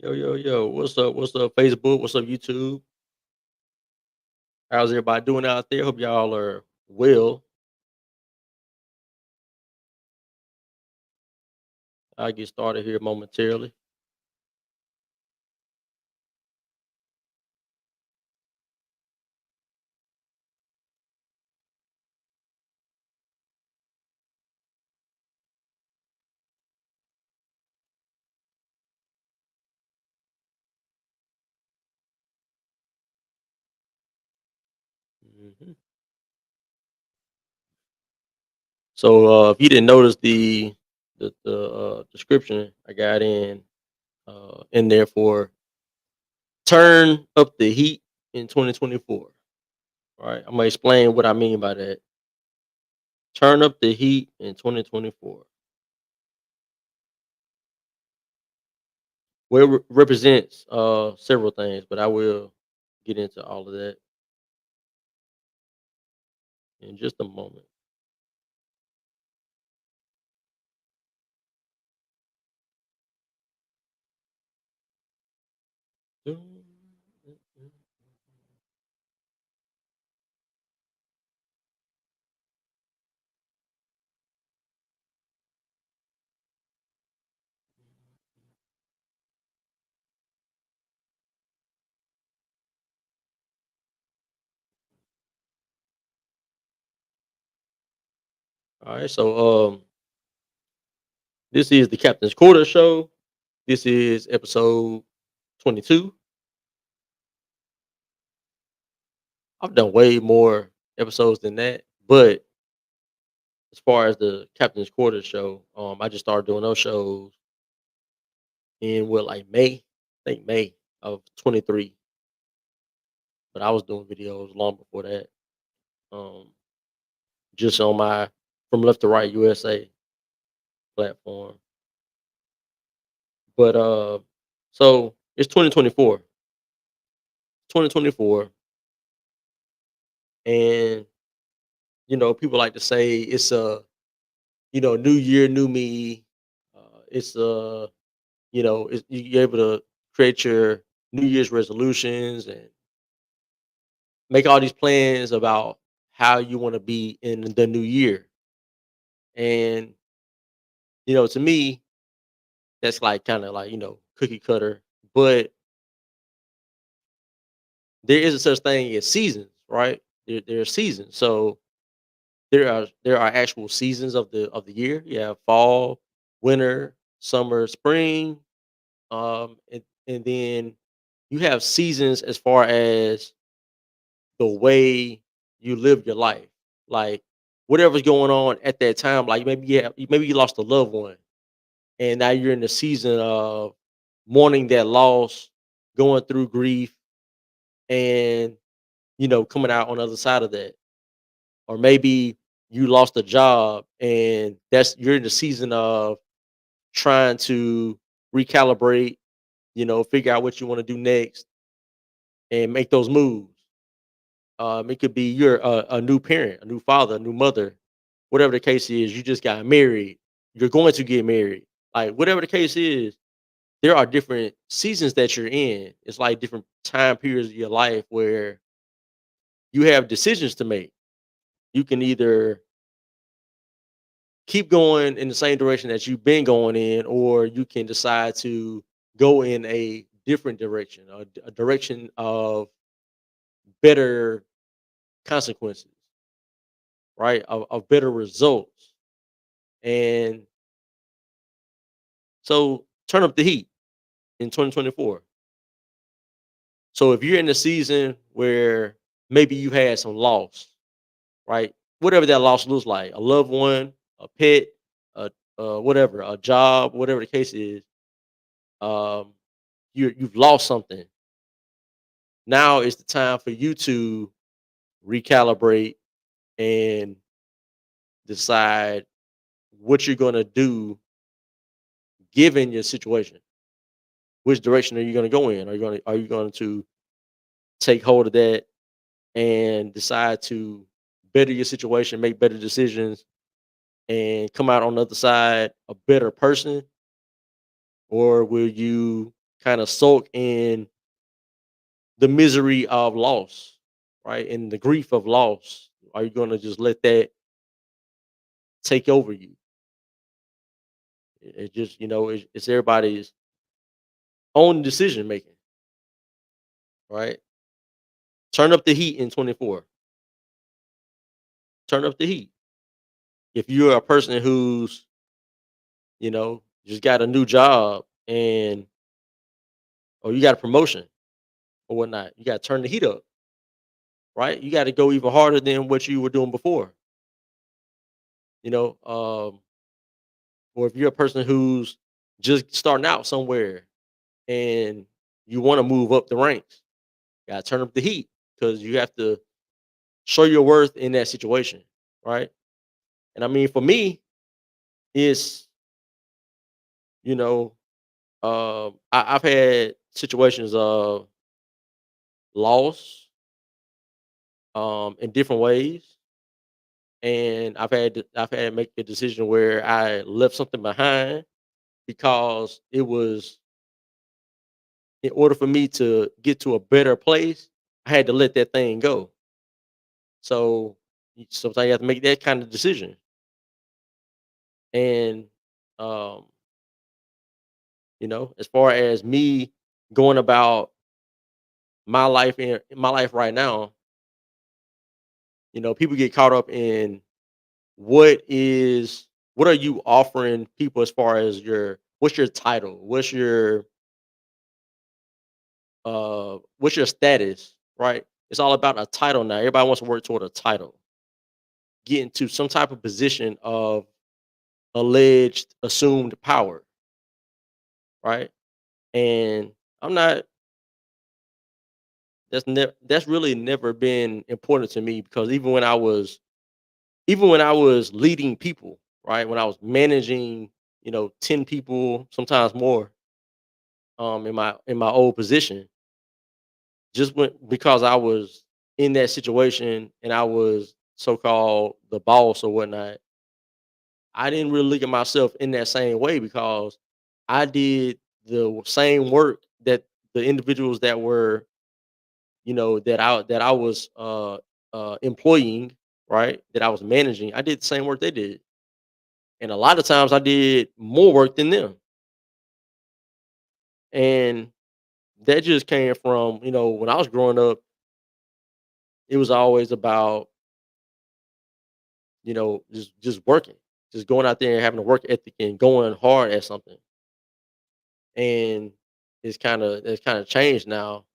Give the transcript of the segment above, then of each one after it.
Yo, yo, yo. What's up? What's up, Facebook? What's up, YouTube? How's everybody doing out there? Hope y'all are well. I'll get started here momentarily. Mhm. So, if you didn't notice the description I got in there for turn up the heat in 2024. All right, I'm gonna explain what I mean by that. Turn up the heat in 2024. Well, it represents several things, but I will get into all of that in just a moment. All right, so this is the Captain's Quarter Show. This is episode 22. I've done way more episodes than that, but as far as the Captain's Quarter Show, I just started doing those shows in like May, I think May of 23. But I was doing videos long before that, um, just on my From Left to Right USA platform. But so it's 2024, 2024, and people like to say it's a new year, new me. It's you're able to create your New Year's resolutions and make all these plans about how you want to be in the new year. And to me, that's like kind of like cookie cutter. But there is a such thing as seasons, right? There are seasons. So there are actual seasons of the year. You have fall, winter, summer, spring, and then you have seasons as far as the way you live your life. Like whatever's going on at that time, like maybe you lost a loved one and now you're in the season of mourning that loss, going through grief and coming out on the other side of that. Or maybe you lost a job and that's you're in the season of trying to recalibrate, figure out what you want to do next and make those moves. It could be you're a new parent, a new father, a new mother, whatever the case is. You just got married. You're going to get married. Like whatever the case is, there are different seasons that you're in. It's like different time periods of your life where you have decisions to make. You can either keep going in the same direction that you've been going in, or you can decide to go in a different direction, a direction of better consequences, right? Of better results. And so turn up the heat in 2024. So if you're in a season where maybe you had some loss, right? Whatever that loss looks like, a loved one, a pet, a whatever, a job, whatever the case is, um, you've lost something. Now is the time for you to recalibrate and decide what you're gonna do given your situation. Which direction are you gonna go in? Are you going to take hold of that and decide to better your situation, make better decisions, and come out on the other side a better person? Or will you kind of sulk in the misery of loss, right? And the grief of loss? Are you gonna just let that take over you? It just, it's everybody's own decision making, right? Turn up the heat in 24. Turn up the heat. If you're a person who's, just got a new job and or you got a promotion or whatnot, you got to turn the heat up, right? You got to go even harder than what you were doing before, you know. Or if you're a person who's just starting out somewhere and you want to move up the ranks, you got to turn up the heat because you have to show your worth in that situation, right? And I mean, for me, it's you know, I've had situations of loss, in different ways, and I've had to make a decision where I left something behind because it was in order for me to get to a better place, I had to let that thing go. So sometimes you have to make that kind of decision. And um, as far as me going about my life right now, people get caught up in what are you offering people as far as what's your title? What's your status, right? It's all about a title now. Everybody wants to work toward a title, get into some type of position of alleged assumed power, right? And I'm not that's really never been important to me because even when I was leading people, right? When I was managing, 10 people, sometimes more, in my old position, just because I was in that situation and I was so-called the boss or whatnot, I didn't really look at myself in that same way because I did the same work that the individuals that I was employing, right? That I was managing. I did the same work they did. And a lot of times I did more work than them. And that just came from, when I was growing up, it was always about, just working, just going out there and having a work ethic and going hard at something. And it's kind of changed now.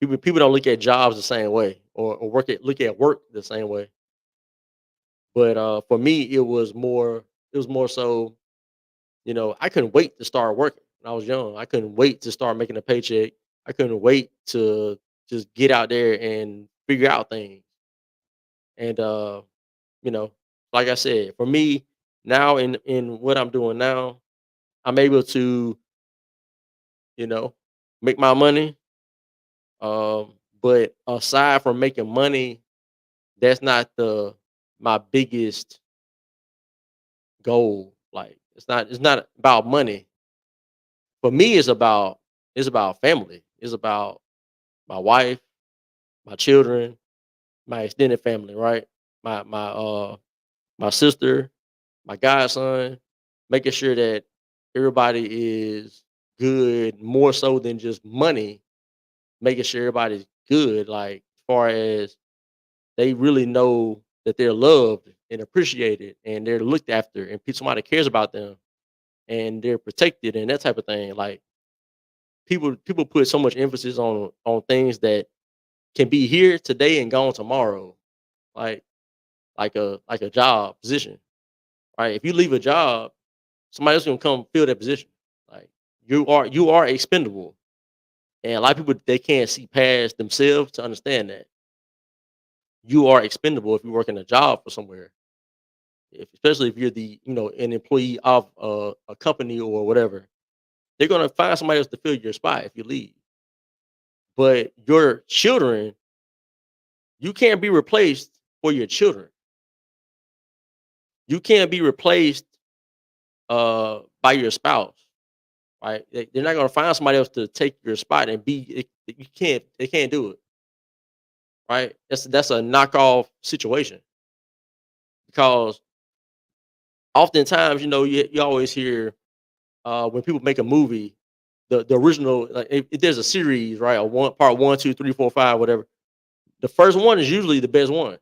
People don't look at jobs the same way or look at work the same way. But for me, it was more so, I couldn't wait to start working when I was young. I couldn't wait to start making a paycheck. I couldn't wait to just get out there and figure out things. And you know, like I said, for me now in what I'm doing now, I'm able to, you know, make my money. But aside from making money, that's not the my biggest goal. Like it's not about money. For me, it's about family. It's about my wife, my children, my extended family, right? My sister, my godson, making sure that everybody is good more so than just money, making sure everybody's good, like as far as they really know that they're loved and appreciated and they're looked after and somebody cares about them and they're protected and that type of thing. Like people put so much emphasis on things that can be here today and gone tomorrow. Like like a job position, right? If you leave a job, somebody else gonna come fill that position. Like you are expendable. And a lot of people they can't see past themselves to understand that. You are expendable if you work in a job for somewhere. Especially if you're an employee of a company or whatever. They're gonna find somebody else to fill your spot if you leave. But your children, you can't be replaced for your children. You can't be replaced by your spouse. right? They're not gonna find somebody else to take your spot and be. You can't. They can't do it, right? That's a knockoff situation because oftentimes, you always hear when people make a movie, the original, like if there's a series, right? A one part one, two, three, four, five, whatever. The first one is usually the best one,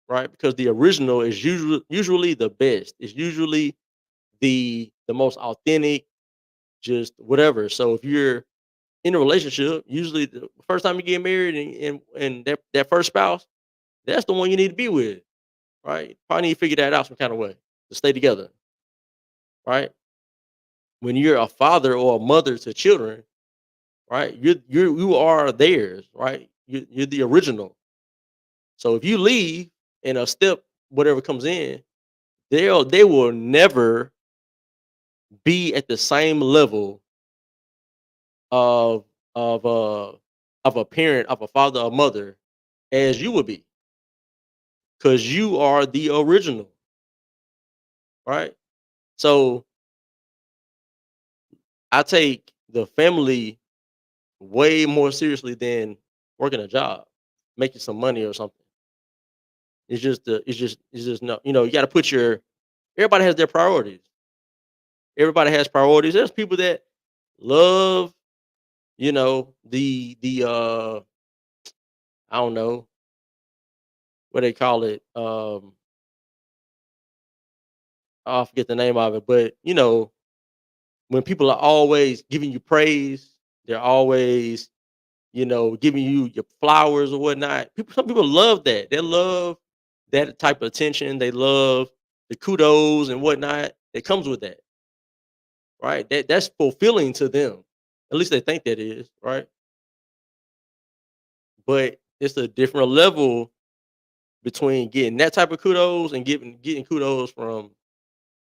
right? Because the original is usually the best. It's usually the most authentic, just whatever. So if you're in a relationship, usually the first time you get married and that first spouse, that's the one you need to be with, right? Probably need to figure that out some kind of way to stay together, right? When you're a father or a mother to children, right? You are theirs, right? You're the original. So if you leave and a step whatever comes in, they will never be at the same level of of of a parent, of a father or mother as you would be, because you are the original, right? So I take the family way more seriously than working a job, making some money or something. It's just no, you got to put your. Everybody has their priorities. Everybody has priorities. There's people that love, the I don't know what they call it. I forget the name of it, but when people are always giving you praise, they're always, giving you your flowers or whatnot. Some people love that. They love that type of attention. They love the kudos and whatnot that comes with that, right? That's fulfilling to them. At least they think that is, right? But it's a different level between getting that type of kudos and getting kudos from,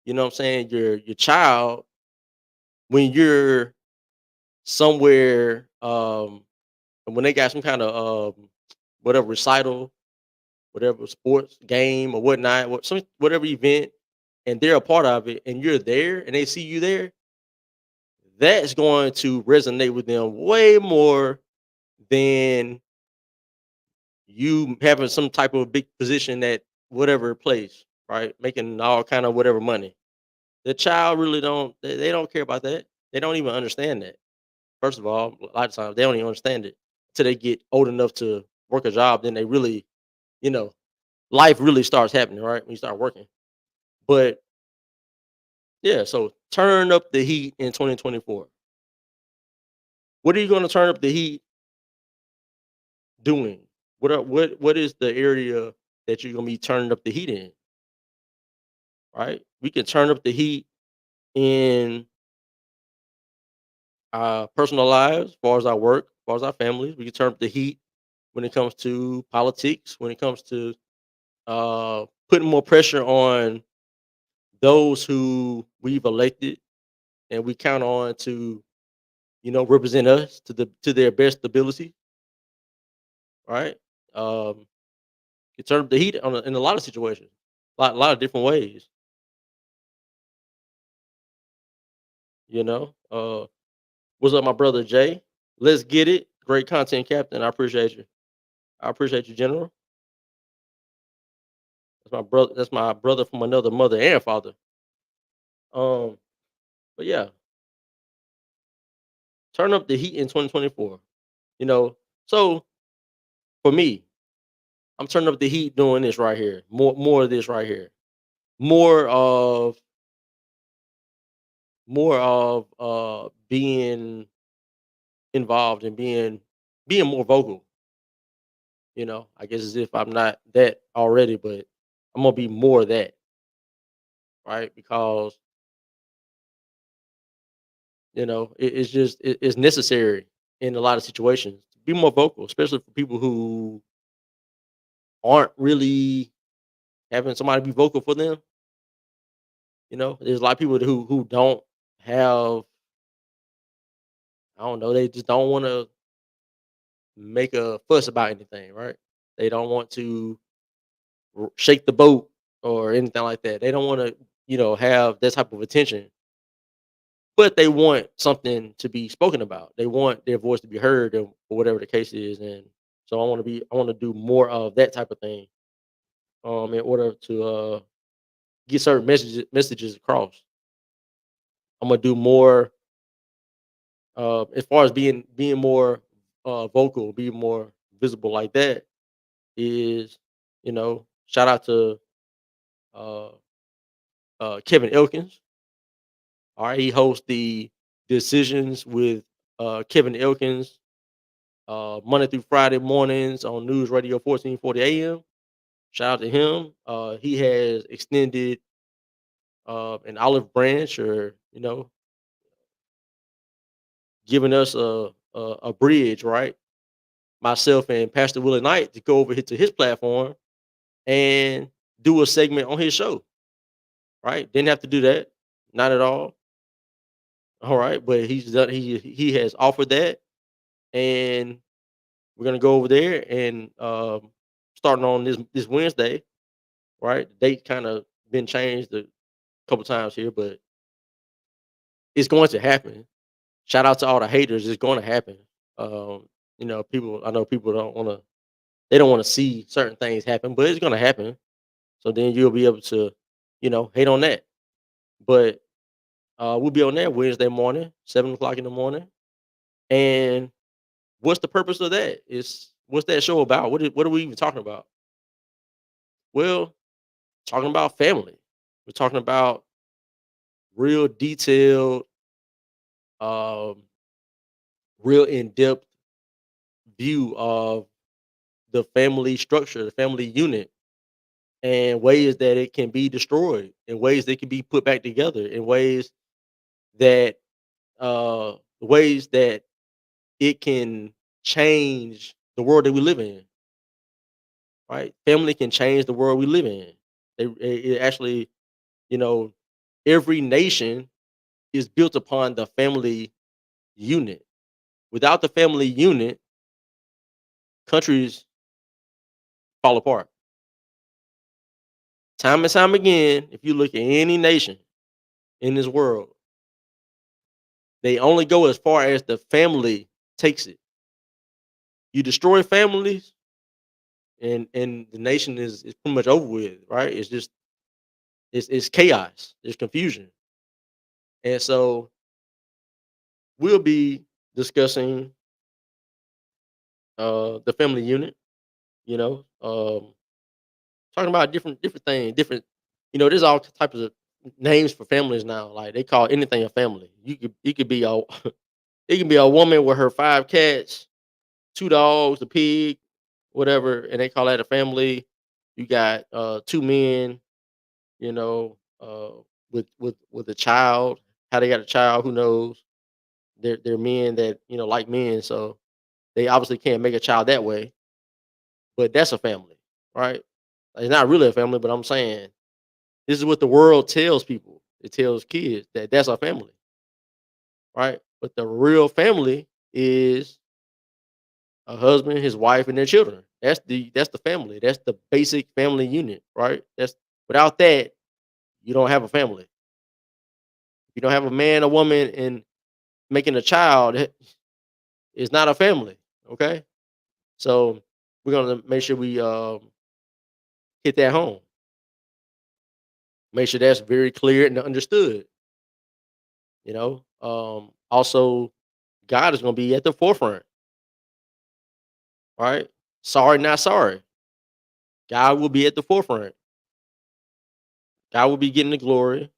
what I'm saying, your child when you're somewhere, and when they got some kind of whatever recital, whatever sports game or whatnot, whatever event, and they're a part of it, and you're there, and they see you there, that's going to resonate with them way more than you having some type of big position at whatever place, right? Making all kind of whatever money. The child really don't. They don't care about that. They don't even understand that. First of all, a lot of times they don't even understand it till they get old enough to work a job. Then they really, you know, life really starts happening, right? When you start working. But yeah, so turn up the heat in 2024. What are you going to turn up the heat doing? What is the area that you're going to be turning up the heat in? Right? We can turn up the heat in our personal lives, as far as our work, as far as our families. We can turn up the heat when it comes to politics, when it comes to putting more pressure on those who we've elected and we count on to, represent us to their best ability, right? Um, you turn up the heat in a lot of situations, a lot of different ways. What's up, my brother Jay? Let's get it. Great content, Captain. I appreciate you. I appreciate you, General. That's my brother. That's my brother from another mother and father. Um, but yeah, turn up the heat in 2024. You know, so for me, I'm turning up the heat doing this right here. More of this right here. More of being involved and being more vocal. I guess as if I'm not that already, but I'm gonna be more of that, right? Because it's necessary in a lot of situations to be more vocal, especially for people who aren't really having somebody be vocal for them. There's a lot of people who don't have. I don't know. They just don't want to make a fuss about anything, right? They don't want to shake the boat or anything like that. They don't want to, have that type of attention. but they want something to be spoken about. They want their voice to be heard, or whatever the case is. And so I want to do more of that type of thing, in order to get certain messages across. I'm gonna do more, as far as being more vocal, being more visible like that is, shout out to uh, Kevin Elkins. All right, he hosts the Decisions with Kevin Elkins, Monday through Friday mornings on News Radio 1440 AM. Shout out to him. He has extended an olive branch, or giving us a bridge, right? Myself and Pastor Willie Knight to go over here to his platform and do a segment on his show, right? Didn't have to do that, not at all. All right, but he has offered that, and we're gonna go over there and starting on this Wednesday, right? The date kind of been changed a couple times here, but it's going to happen. Shout out to all the haters. It's going to happen. People. I know people don't want to. They don't want to see certain things happen, but it's going to happen. So then you'll be able to, hate on that. But we'll be on there Wednesday morning, 7 o'clock in the morning. And what's the purpose of that? Is what's that show about? What are we even talking about? Well, talking about family. We're talking about real detailed, um, real in depth view of the family structure, the family unit, and ways that it can be destroyed, in ways that can be put back together, in that ways that it can change the world that we live in. Right, family can change the world we live in. It actually, you know, every nation is built upon the family unit. Without the family unit, countries fall apart. Time and time again, if you look at any nation in this world, they only go as far as the family takes it. You destroy families, and the nation is pretty much over with, right? It's just it's chaos, there's confusion, and so we'll be discussing the family unit. You know, talking about different things, different. There's all types of names for families now. Like they call anything a family. You could be a it can be a woman with her 5 cats, 2 dogs, a pig, whatever, and they call that a family. You got 2 men, you know, with a child. How they got a child, who knows? They're men that like men, so they obviously can't make a child that way. But that's a family, right? It's not really a family, but I'm saying this is what the world tells people. It tells kids that that's our family, right? But the real family is a husband, his wife, and their children. That's the family. That's the basic family unit, right? That's Without that, you don't have a family. If you don't have a man, a woman, and making a child, it's not a family. Okay, so we're gonna make sure we hit that home. Make sure that's very clear and understood. Also, God is gonna be at the forefront, right? Sorry, not sorry. God will be at the forefront. God will be getting the glory,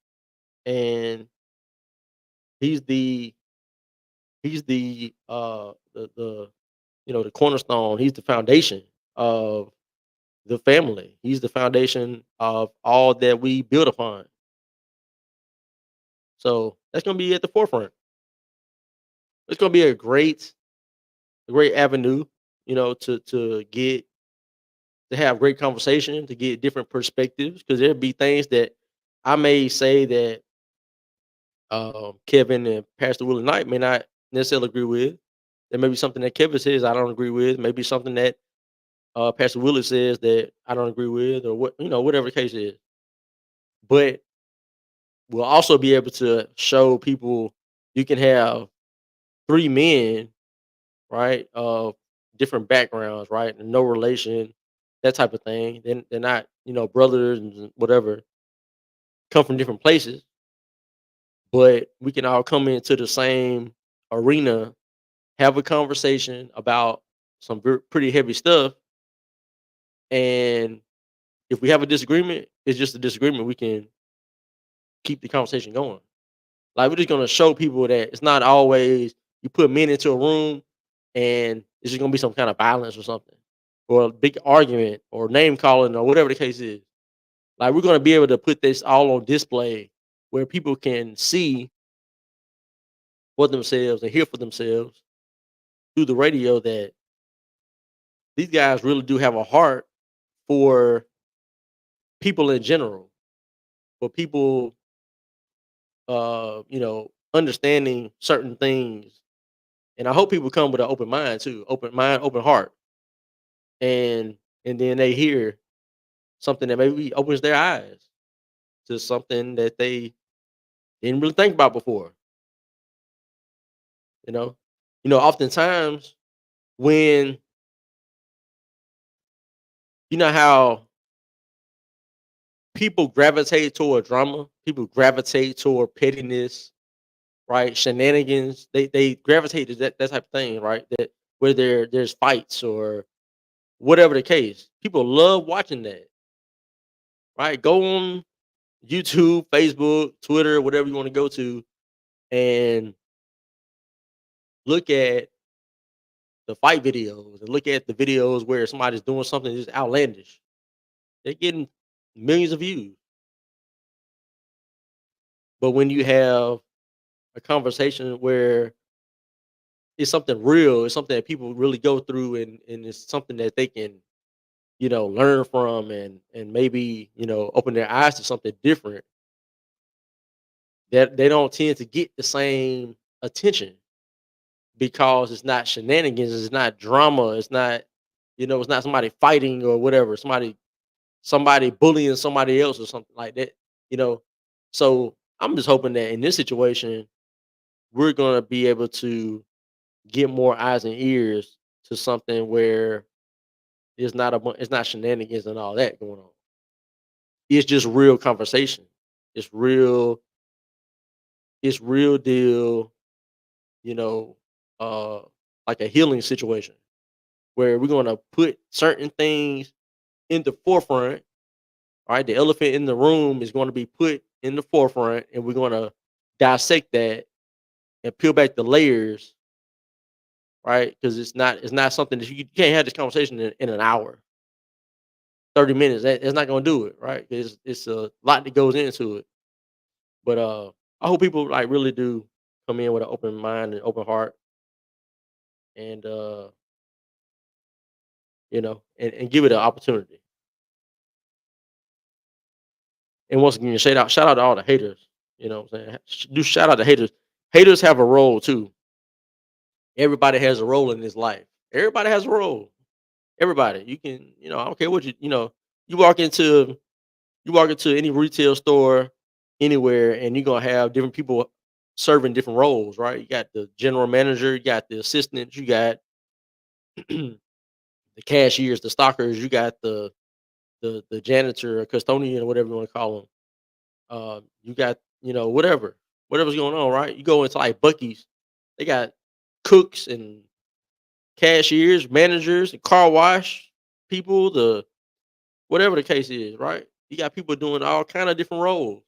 and He's the the cornerstone. He's the foundation of the family. He's the foundation of all that we build upon. So that's gonna be at the forefront. It's gonna be a great avenue, to have great conversation, to get different perspectives, because there'll be things that I may say that Kevin and Pastor Willie Knight may not necessarily agree with. There may be something that Kevin says I don't agree with. Maybe something that Pastor Willie says that I don't agree with, or whatever the case is. But we'll also be able to show people. You can have 3 men, right, of different backgrounds, right, and no relation, that type of thing. Then they're not, brothers and whatever, come from different places, but we can all come into the same arena, have a conversation about some pretty heavy stuff, and if we have a disagreement, it's just a disagreement. We can keep the conversation going. Like, we're just gonna show people that it's not always you put men into a room and it's just gonna be some kind of violence or something, or a big argument or name calling or whatever the case is. Like, we're gonna be able to put this all on display where people can see for themselves and hear for themselves through the radio that these guys really do have a heart for people in general, for people, understanding certain things. And I hope people come with an open mind too, open mind, open heart, and then they hear something that maybe opens their eyes to something that they didn't really think about before. You know, oftentimes when you know how people gravitate toward drama, people gravitate toward pettiness, right? Shenanigans. They gravitate to that type of thing, right? That where there's fights or whatever the case. People love watching that, right? Go on YouTube, Facebook, Twitter, whatever you want to go to, and look at the fight videos and look at the videos where somebody's doing something just outlandish. They're getting millions of views. But when you have a conversation where it's something real, it's something that people really go through, and it's something that they can, learn from, and maybe, open their eyes to something different, that they don't tend to get the same attention because it's not shenanigans, it's not drama, it's not somebody fighting or whatever, somebody bullying somebody else or something like that, you know. So I'm just hoping that in this situation, we're gonna be able to get more eyes and ears to something where it's not shenanigans and all that going on. It's just real conversation. It's real. It's real deal. You know, uh, like a healing situation where we're gonna put certain things in the forefront. All right, the elephant in the room is going to be put in the forefront, and we're going to dissect that and peel back the layers, right? Because it's not something that you can't have this conversation in an hour, 30 minutes. It's not going to do it, right? It's a lot that goes into it. But I hope people like really do come in with an open mind and open heart, and and give it an opportunity. And once again, shout out to all the haters. You know what I'm saying? Do shout out to haters. Haters have a role too. Everybody has a role in this life. Everybody has a role. Everybody. You can, I don't care what you walk into you walk into any retail store anywhere, and you're gonna have different people serving different roles, right? You got the general manager, you got the assistants, you got the cashiers, the stockers, you got the janitor or custodian or whatever you want to call them. You got, whatever's going on, right? You go into like Bucky's, they got cooks and cashiers, managers, and car wash people, the whatever the case is, right? You got people doing all kind of different roles.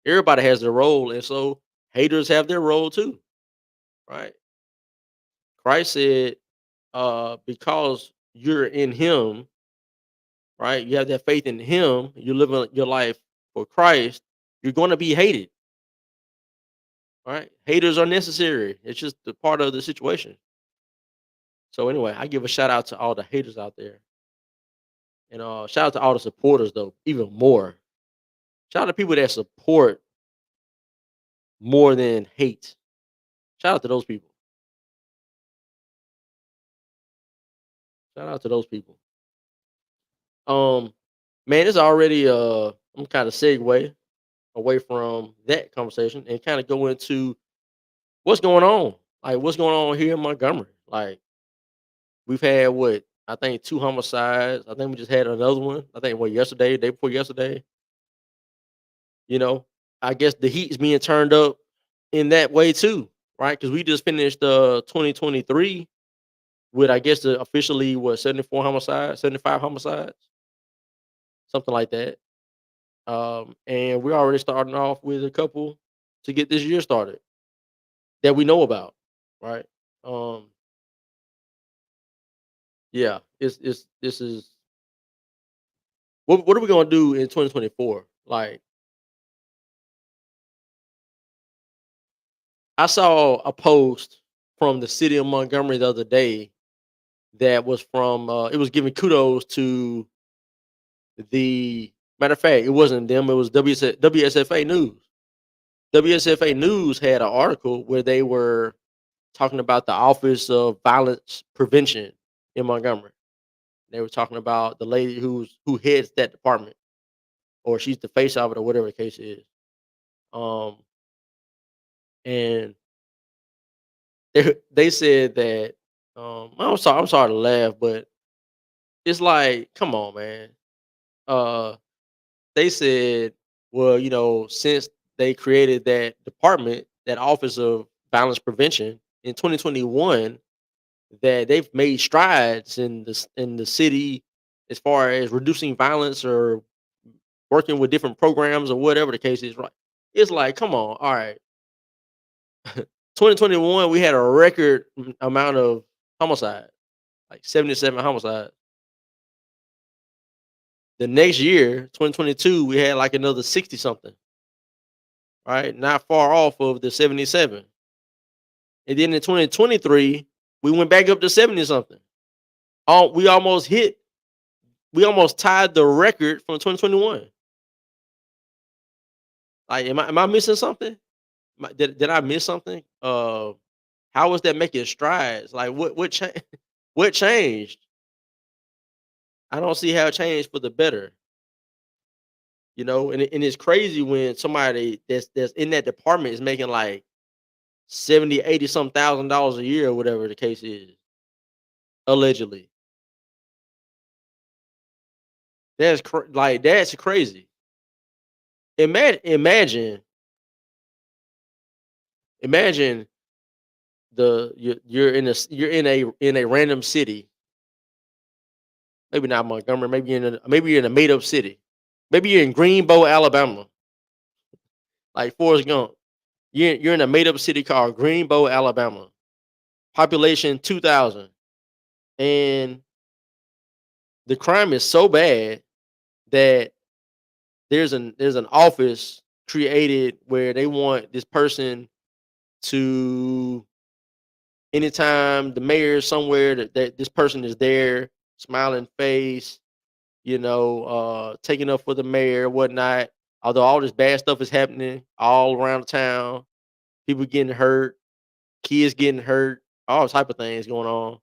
Everybody has their role, and so haters have their role too, right? Christ said, because you're in him, right? You have that faith in him, you're living your life for Christ, you're gonna be hated, right? Haters are necessary. It's just the part of the situation. So anyway, I give a shout out to all the haters out there. And shout out to all the supporters though, even more. Shout out to people that support more than hate. Shout out to those people. Shout out to those people. Um, man, it's already I'm kind of segue away from that conversation and kind of go into what's going on? Like, what's going on here in Montgomery? Like, we've had what I think 2 homicides. I think we just had another one. I think what yesterday, day before yesterday. You know, I guess the heat's being turned up in that way too, right? Because we just finished 2023 with I guess the officially what 74 homicides, 75 homicides, something like that. And we're already starting off with a couple to get this year started that we know about, right? Um, yeah, it's this is what are we gonna do in 2024? Like, I saw a post from the city of Montgomery the other day that was from it was giving kudos to the matter of fact, it wasn't them, it was WSFA News. WSFA News had an article where they were talking about the Office of Violence Prevention in Montgomery. They were talking about the lady who heads that department, or she's the face of it, or whatever the case is. Um, and they said that I'm sorry to laugh, but it's like, come on, man. Uh, they said, well, since they created that department, that Office of Violence Prevention in 2021, that they've made strides in the city as far as reducing violence or working with different programs or whatever the case is. Right? It's like, come on, all right. 2021, we had a record amount of homicide, like 77 homicides. The next year, 2022, we had like another 60 something, right? Not far off of the 77. And then in 2023, we went back up to 70 something. Oh, we almost tied the record from 2021. Like, am I missing something? Did I miss something? How was that making strides? Like, what changed? What changed? I don't see how it changed for the better. And it's crazy when somebody that's in that department is making like 70, 80 some $1,000 a year or whatever the case is, allegedly. That's crazy. Imagine you're in a random city, maybe not Montgomery, maybe you're in a made up city. Maybe you're in Greenbow, Alabama, like Forrest Gump. You're in a made up city called Greenbow, Alabama. Population 2,000, and the crime is so bad that there's an office created where they want this person to, anytime the mayor is somewhere, that this person is there, smiling face, taking up for the mayor, whatnot. Although all this bad stuff is happening all around the town, people getting hurt, kids getting hurt, all type of things going on,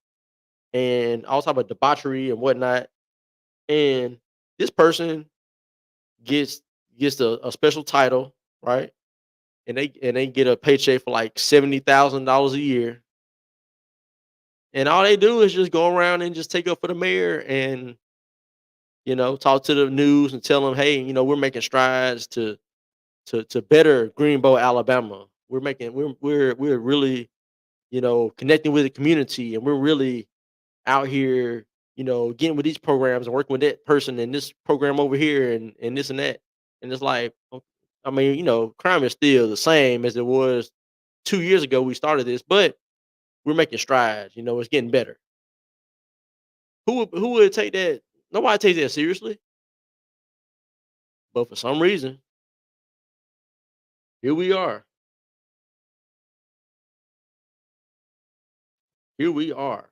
and all type of debauchery and whatnot. And this person gets gets a special title, right? And they get a paycheck for like $70,000 a year, and all they do is just go around and just take up for the mayor and talk to the news and tell them, hey, we're making strides to better Greenbow, Alabama. We're really connecting with the community, and we're really out here getting with these programs and working with that person and this program over here and this and that. And it's like, I mean, crime is still the same as it was 2 years ago. We started this, but we're making strides. It's getting better. Who would take that? Nobody takes that seriously. But for some reason, here we are. Here we are.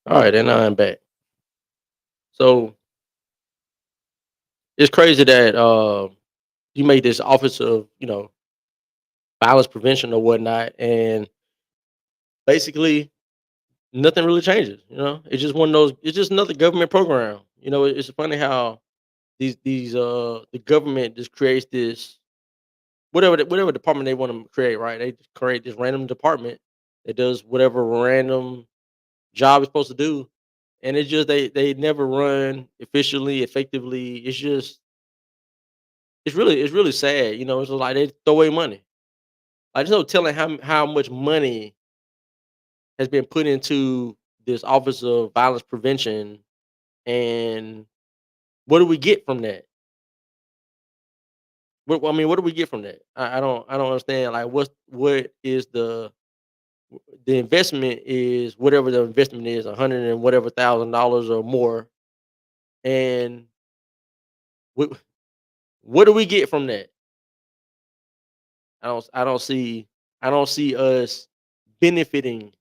All right, and I'm back. So it's crazy that you made this office of violence prevention or whatnot, and basically nothing really changes. It's just one of those. It's just another government program. It's funny how these the government just creates this whatever department they want to create, right? They just create this random department that does whatever random job it's supposed to do, and it's just they never run efficiently, effectively. It's really sad. It's just like they throw away money. Like, there's no telling how much money has been put into this Office of Violence Prevention, and what do we get from that? What do we get from that? I don't understand. Like, what is the investment is whatever the investment is, 100 and whatever $1,000 or more, and what what do we get from that? I don't see us benefiting.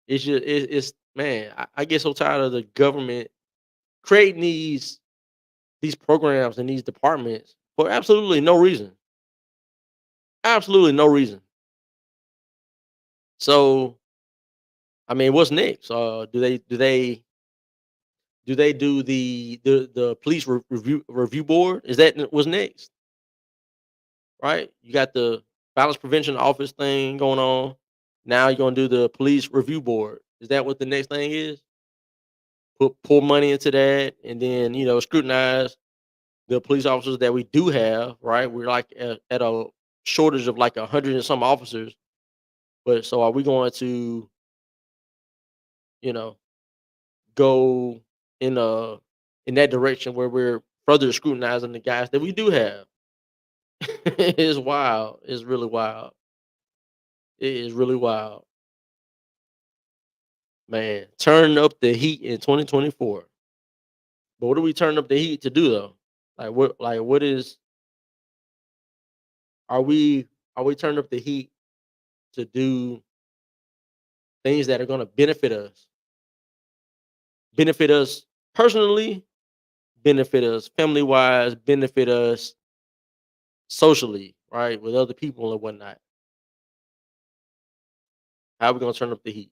It's man, I get so tired of the government creating these programs and these departments for absolutely no reason. Absolutely no reason. So, I mean, what's next? Do they do the police review board? Is that what's next? Right? You got the violence prevention office thing going on. Now you're gonna do the police review board. Is that what the next thing is? Put pour money into that, and then scrutinize the police officers that we do have. Right? We're like at a shortage of like 100 and some officers. But so are we going to you know go in in that direction where we're further scrutinizing the guys that we do have? It's wild. It's really wild. It is really wild. Man, turn up the heat in 2024. But what do we turn up the heat to do though? What is are we turning up the heat to do things that are gonna benefit us personally, benefit us family wise, benefit us socially, right? With other people and whatnot. How are we gonna turn up the heat?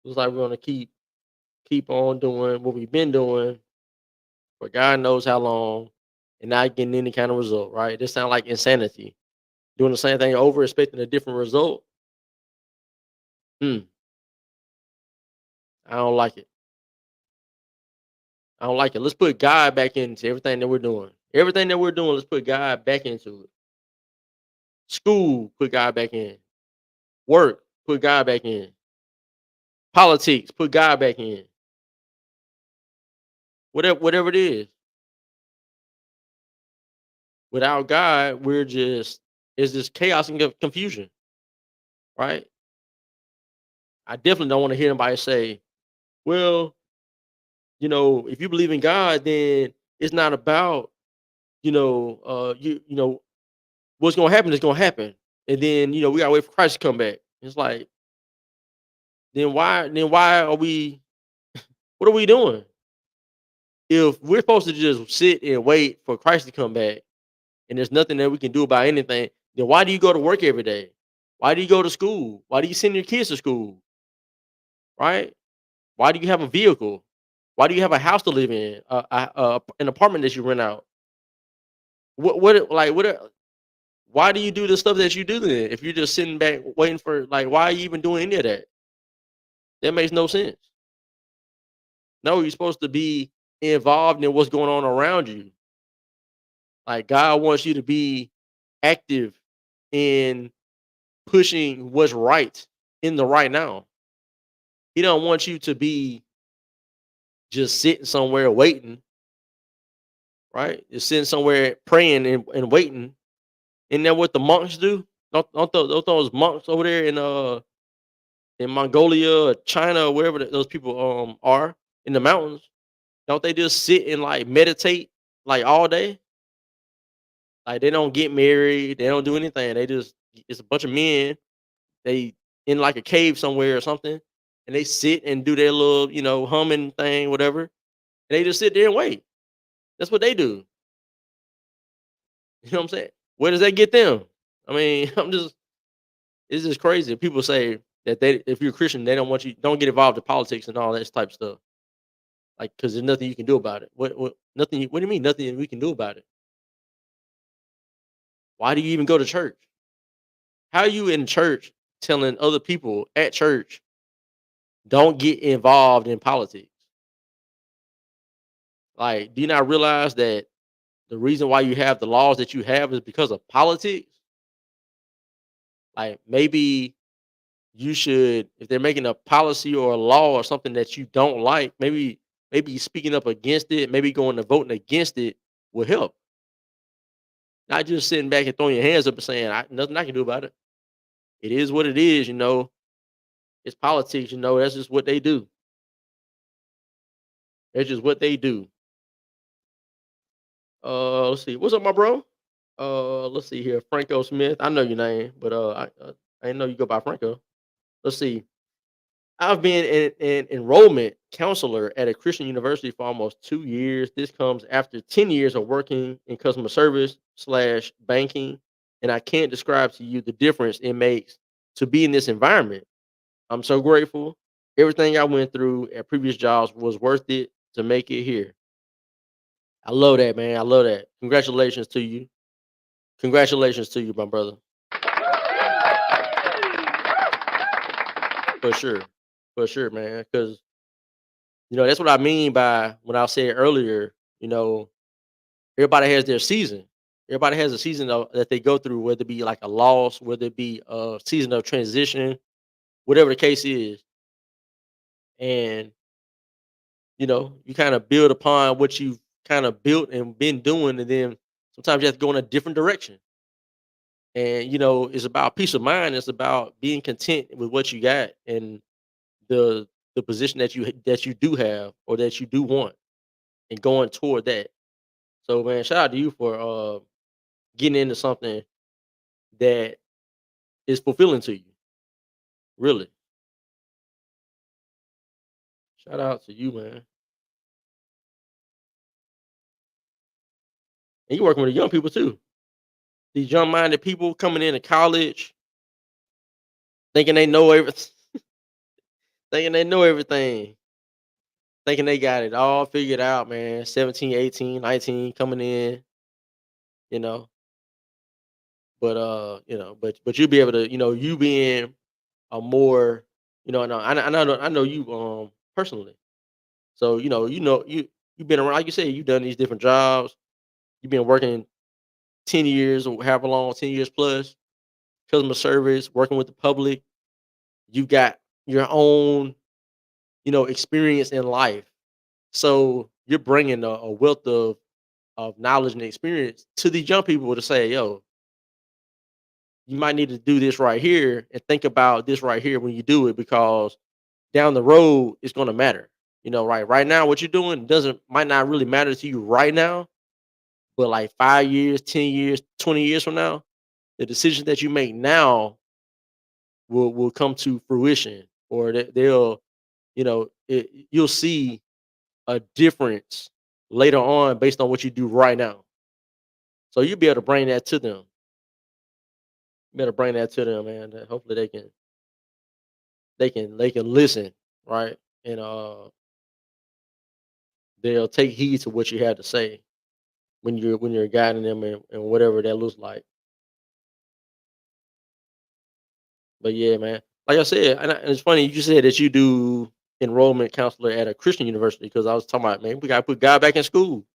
Looks like we're gonna keep on doing what we've been doing for God knows how long and not getting any kind of result, right? This sounds like insanity. Doing the same thing over, expecting a different result. Hmm, I don't like it. I don't like it. Let's put God back into everything that we're doing. Everything that we're doing, let's put God back into it. School, put God back in. Work, put God back in. Politics, put God back in. Whatever it is. Without God, it's just chaos and confusion, right? I definitely don't want to hear anybody say, well, if you believe in God, then it's not about, what's gonna happen is gonna happen. And then, we gotta wait for Christ to come back. It's like, then why are we what are we doing? If we're supposed to just sit and wait for Christ to come back and there's nothing that we can do about anything, then why do you go to work every day? Why do you go to school? Why do you send your kids to school? Right? Why do you have a vehicle? Why do you have a house to live in? An apartment that you rent out? Why do you do the stuff that you do then? If you're just sitting back waiting for why are you even doing any of that? That makes no sense. No, you're supposed to be involved in what's going on around you. Like, God wants you to be active in pushing what's right in the right now. He don't want you to be just sitting somewhere waiting, right? Just sitting somewhere praying and waiting. Isn't that what the monks do? Don't those monks over there in Mongolia or China or wherever those people are in the mountains? Don't they just sit and like meditate like all day? Like they don't get married, they don't do anything. They just it's a bunch of men. They in like a cave somewhere or something, and they sit and do their little humming thing, whatever. And they just sit there and wait. That's what they do. You know what I'm saying? Where does that get them? I mean, it's just crazy. People say that if you're a Christian, they don't want you don't get involved in politics and all that type of stuff. Like, because there's nothing you can do about it. What nothing? What do you mean nothing we can do about it? Why do you even go to church? How are you in church telling other people at church don't get involved in politics? Like, do you not realize that the reason why you have the laws that you have is because of politics? Like, maybe you should, if they're making a policy or a law or something that you don't like, maybe speaking up against it, maybe going to voting against it will help. Not just sitting back and throwing your hands up and saying, nothing I can do about it. It is what it is. It's politics. That's just what they do. That's just what they do. Let's see. What's up, my bro? Let's see here. Franco Smith. I know your name, but I didn't know you go by Franco. Let's see. I've been an enrollment counselor at a Christian university for almost 2 years. This comes after 10 years of working in customer service slash banking. And I can't describe to you the difference it makes to be in this environment. I'm so grateful. Everything I went through at previous jobs was worth it to make it here. I love that, man. I love that. Congratulations to you. Congratulations to you, my brother. For sure. For sure, man. Because that's what I mean by when I said earlier, you know, everybody has their season. Everybody has a season that they go through, whether it be like a loss, whether it be a season of transition, whatever the case is. And, you kind of build upon what you've kind of built and been doing. And then sometimes you have to go in a different direction. And, it's about peace of mind. It's about being content with what you got and the position that you do have or that you do want and going toward that. So man, shout out to you for getting into something that is fulfilling to you. Really. Shout out to you, man. And you working with the young people too. These young minded people coming into college thinking they know everything, thinking they know everything, thinking they got it all figured out, man. 17, 18, 19 coming in, you know. But you'll be able to, you being a more, I know you personally. So, you've been around, like you said, you've done these different jobs. You've been working 10 years or however long, 10 years plus, customer service, working with the public. You got your own, experience in life. So you're bringing a wealth of knowledge and experience to these young people to say, yo, you might need to do this right here and think about this right here when you do it because down the road it's going to matter. Right now what you're doing doesn't might not really matter to you right now, but like 5 years, 10 years, 20 years from now, the decisions that you make now will come to fruition or they'll, you'll see a difference later on based on what you do right now. So you'll be able to bring that to them. You better bring that to them, man. That hopefully they can listen, right? And they'll take heed to what you have to say when you're guiding them and whatever that looks like. But yeah, man. Like I said, and it's funny you said that you do enrollment counselor at a Christian university because I was talking about, man, we gotta put God back in school.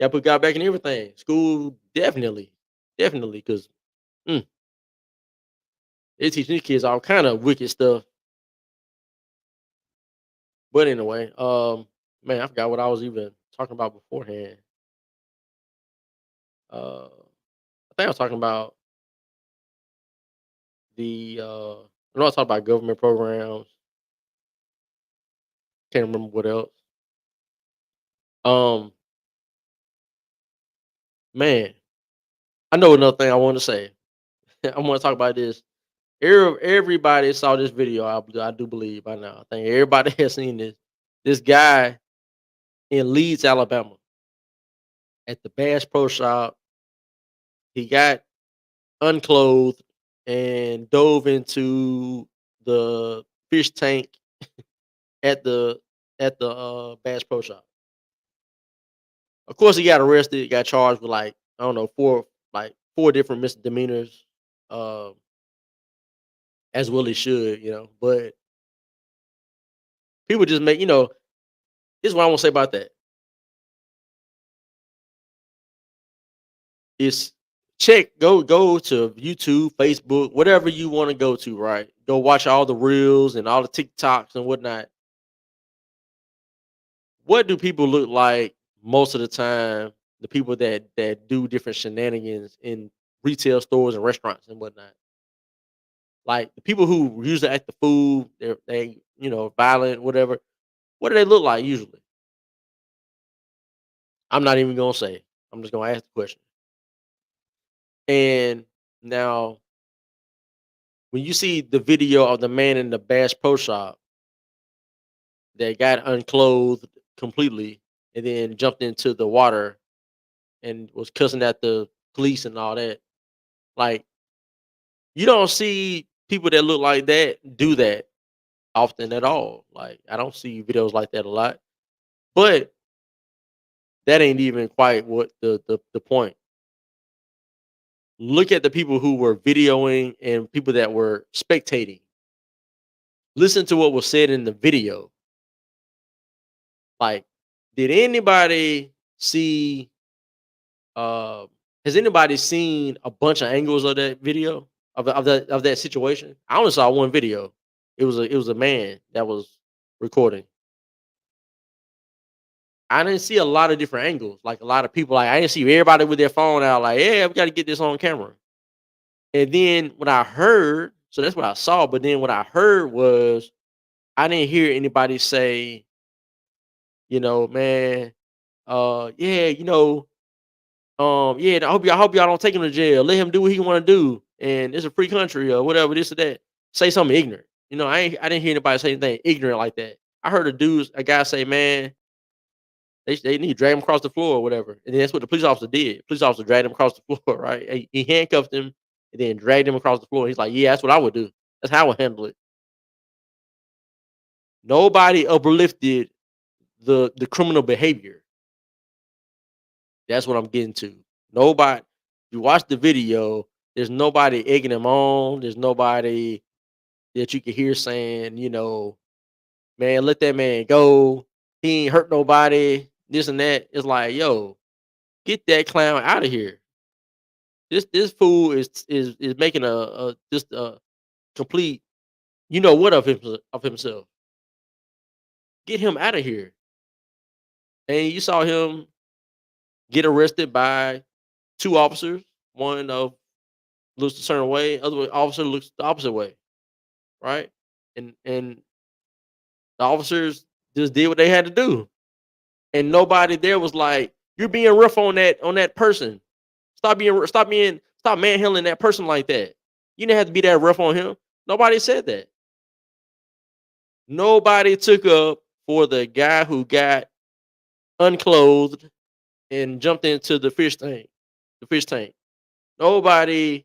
Gotta put God back in everything. School definitely, definitely, because they teach these kids all kind of wicked stuff. But anyway, man, I forgot what I was even talking about beforehand. I think I was talking about I know I talked about government programs. Can't remember what else. Um, man, I know another thing I want to say. I want to talk about this. Everybody saw this video. I do believe by now. I think everybody has seen this. This guy in Leeds, Alabama, at the Bass Pro Shop, he got unclothed and dove into the fish tank at the Bass Pro Shop. Of course, he got arrested, got charged with like I don't know four different misdemeanors, um, as well he should, But people just make this is what I want to say about that is go to YouTube, Facebook, whatever you want to go to, right? Go watch all the reels and all the TikToks and whatnot. What do people look like most of the time? The people that do different shenanigans in retail stores and restaurants and whatnot. Like the people who usually act the fool, they violent, whatever. What do they look like usually? I'm not even gonna say. I'm just gonna ask the question. And now, when you see the video of the man in the Bass Pro Shop that got unclothed completely and then jumped into the water and was cussing at the police and all that, like you don't see people that look like that do that often at all. Like I don't see videos like that a lot. But that ain't even quite what the point. Look at the people who were videoing and people that were spectating. Listen to what was said in the video. Like, did anybody see? Uh, has anybody seen a bunch of angles of that video of that situation? I only saw one video. It was a man that was recording. I didn't see a lot of different angles. Like a lot of people, like I didn't see everybody with their phone out. Like, yeah, we got to get this on camera. And then what I heard, so that's what I saw. But then what I heard was I didn't hear anybody say, man, yeah, yeah, I hope y'all don't take him to jail. Let him do what he want to do, and it's a free country or whatever. This or that. Say something ignorant. I didn't hear anybody say anything ignorant like that. I heard a guy say, man, they need to drag him across the floor or whatever, and that's what the police officer did. Police officer dragged him across the floor, right? He handcuffed him and then dragged him across the floor. He's like, yeah, that's what I would do. That's how I would handle it. Nobody uplifted the criminal behavior. That's what I'm getting to. Nobody. You watch the video. There's nobody egging him on. There's nobody that you can hear saying, man, let that man go. He ain't hurt nobody. This and that. It's like, yo, get that clown out of here. This fool is making a just a complete, what of himself. Get him out of here. And you saw him get arrested by two officers. One looks a certain way, other officer looks the opposite way, right? And the officers just did what they had to do, and nobody there was like, "You're being rough on that person. Stop manhandling that person like that. You didn't have to be that rough on him." Nobody said that. Nobody took up for the guy who got unclothed and jumped into the fish tank. The fish tank. Nobody,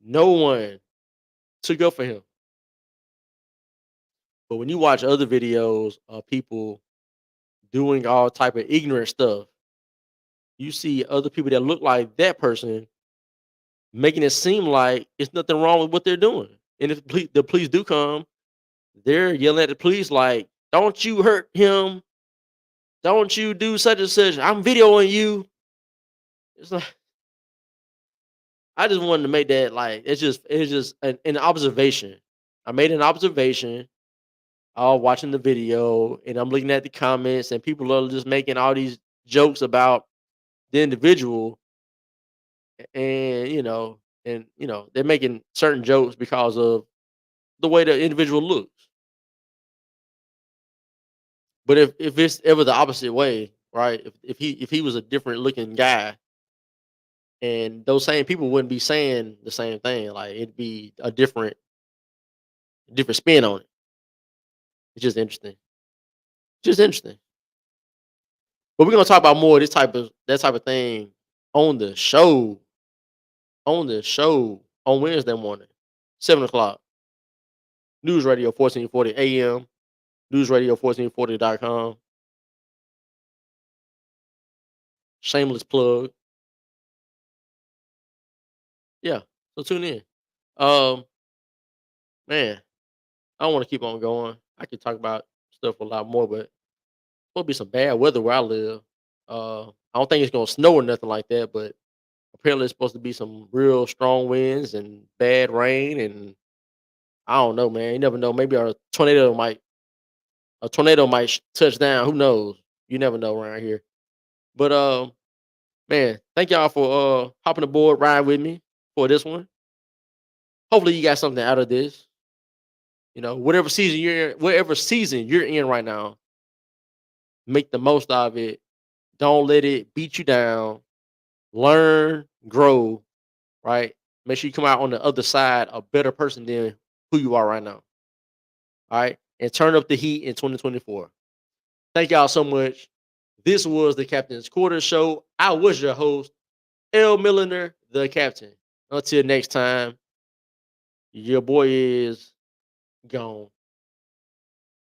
no one took up for him. But when you watch other videos of people doing all type of ignorant stuff, you see other people that look like that person making it seem like it's nothing wrong with what they're doing. And if the police do come, they're yelling at the police like, "Don't you hurt him? Don't you do such and such? I'm videoing you." It's like I just wanted to make that like it's just an observation. I made an observation watching the video, and I'm looking at the comments, and people are just making all these jokes about the individual. and they're making certain jokes because of the way the individual looks. But if it's ever the opposite way, right? If he was a different looking guy, and those same people wouldn't be saying the same thing, like it'd be a different spin on it. It's just interesting. Just interesting. But we're gonna talk about more of this type of that type of thing on the show, on Wednesday morning, 7 o'clock. News Radio 1440 AM, newsradio1440.com. Shameless plug. Yeah. So tune in. Um, man, I don't want to keep on going. I could talk about stuff a lot more, but supposed to be some bad weather where I live. I don't think it's gonna snow or nothing like that, but apparently it's supposed to be some real strong winds and bad rain, and I don't know, man. You never know. Maybe a tornado might touch down. Who knows? You never know around here. But man, thank y'all for hopping aboard, riding with me for this one. Hopefully you got something out of this. Whatever season you're in right now, make the most of it. Don't let it beat you down. Learn, grow, right? Make sure you come out on the other side a better person than who you are right now. All right. And turn up the heat in 2024. Thank y'all so much. This was the Captain's Quarters Show. I was your host, L. Milliner, the Captain. Until next time, your boy is gone.